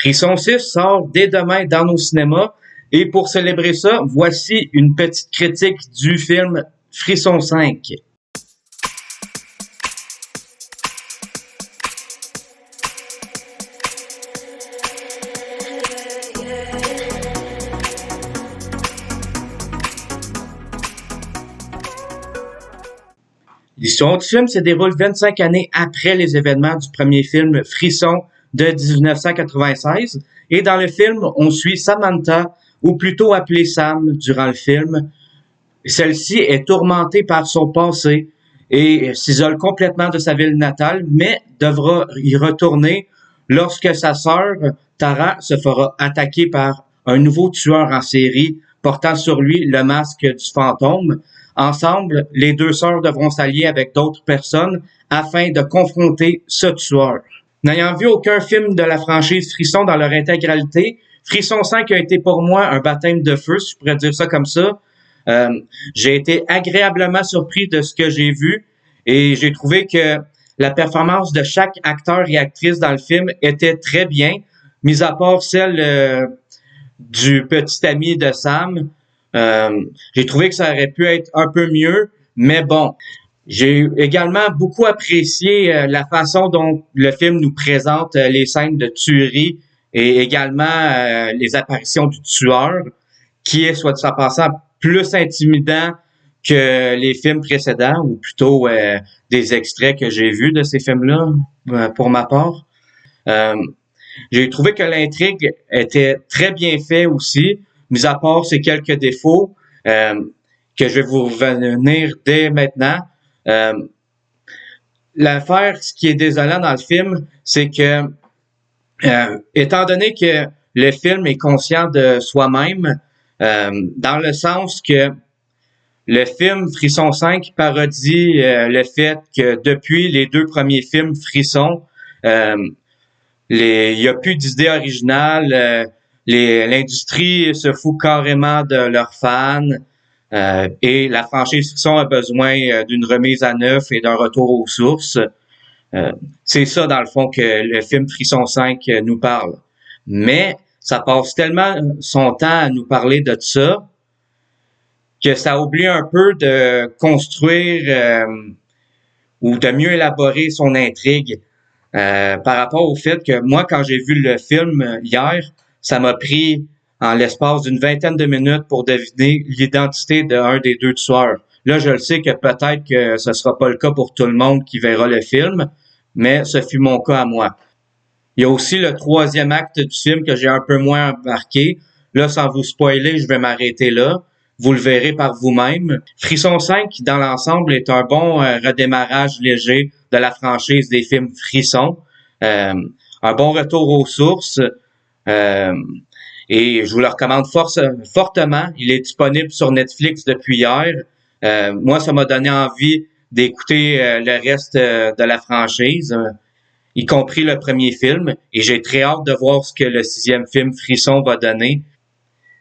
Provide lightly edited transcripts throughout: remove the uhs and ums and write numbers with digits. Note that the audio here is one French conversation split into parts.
Frisson 6 sort dès demain dans nos cinémas et pour célébrer ça, voici une petite critique du film Frisson 5. L'histoire du film se déroule 25 années après les événements du premier film Frisson de 1996. Et dans le film, on suit Samantha, ou plutôt appelée Sam, durant le film. Celle-ci est tourmentée par son passé et s'isole complètement de sa ville natale, mais devra y retourner lorsque sa sœur, Tara, se fera attaquer par un nouveau tueur en série portant sur lui le masque du fantôme. Ensemble, les deux sœurs devront s'allier avec d'autres personnes afin de confronter ce tueur. N'ayant vu aucun film de la franchise Frisson dans leur intégralité, Frisson 5 a été pour moi un baptême de feu, si je pourrais dire ça comme ça. J'ai été agréablement surpris de ce que j'ai vu et j'ai trouvé que la performance de chaque acteur et actrice dans le film était très bien, mis à part celle du petit ami de Sam. J'ai trouvé que ça aurait pu être un peu mieux, mais bon. J'ai également beaucoup apprécié la façon dont le film nous présente les scènes de tuerie et également les apparitions du tueur, qui est, soit dit en passant, plus intimidant que les films précédents, ou plutôt des extraits que j'ai vus de ces films-là, pour ma part. J'ai trouvé que l'intrigue était très bien faite aussi, mis à part ces quelques défauts que je vais vous revenir dès maintenant. L'affaire, ce qui est désolant dans le film, c'est que, étant donné que le film est conscient de soi-même, dans le sens que le film Frisson 5 parodie le fait que depuis les deux premiers films Frisson, il y a plus d'idées originales, l'industrie se fout carrément de leurs fans. Et la franchise Frisson a besoin d'une remise à neuf et d'un retour aux sources. C'est ça, dans le fond, que le film Frisson 5 nous parle. Mais ça passe tellement son temps à nous parler de ça que ça oublie un peu de construire ou de mieux élaborer son intrigue. Par rapport au fait que moi, quand j'ai vu le film hier, ça m'a pris en l'espace d'une vingtaine de minutes pour deviner l'identité d'un des deux tueurs. Là, je le sais que peut-être que ce sera pas le cas pour tout le monde qui verra le film, mais ce fut mon cas à moi. Il y a aussi le troisième acte du film que j'ai un peu moins embarqué. Là, sans vous spoiler, je vais m'arrêter là. Vous le verrez par vous-même. Frisson 5, dans l'ensemble, est un bon redémarrage léger de la franchise des films Frisson. Un bon retour aux sources. Et je vous le recommande fortement. Il est disponible sur Netflix depuis hier. Moi, ça m'a donné envie d'écouter le reste de la franchise, y compris le premier film. Et j'ai très hâte de voir ce que le sixième film Frisson va donner.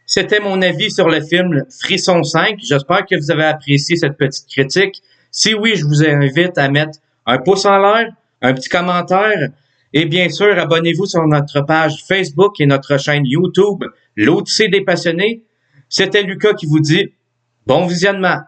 C'était mon avis sur le film Frisson 5. J'espère que vous avez apprécié cette petite critique. Si oui, je vous invite à mettre un pouce en l'air, un petit commentaire. Et bien sûr, abonnez-vous sur notre page Facebook et notre chaîne YouTube, l'Odyssée des passionnés. C'était Lucas qui vous dit bon visionnement.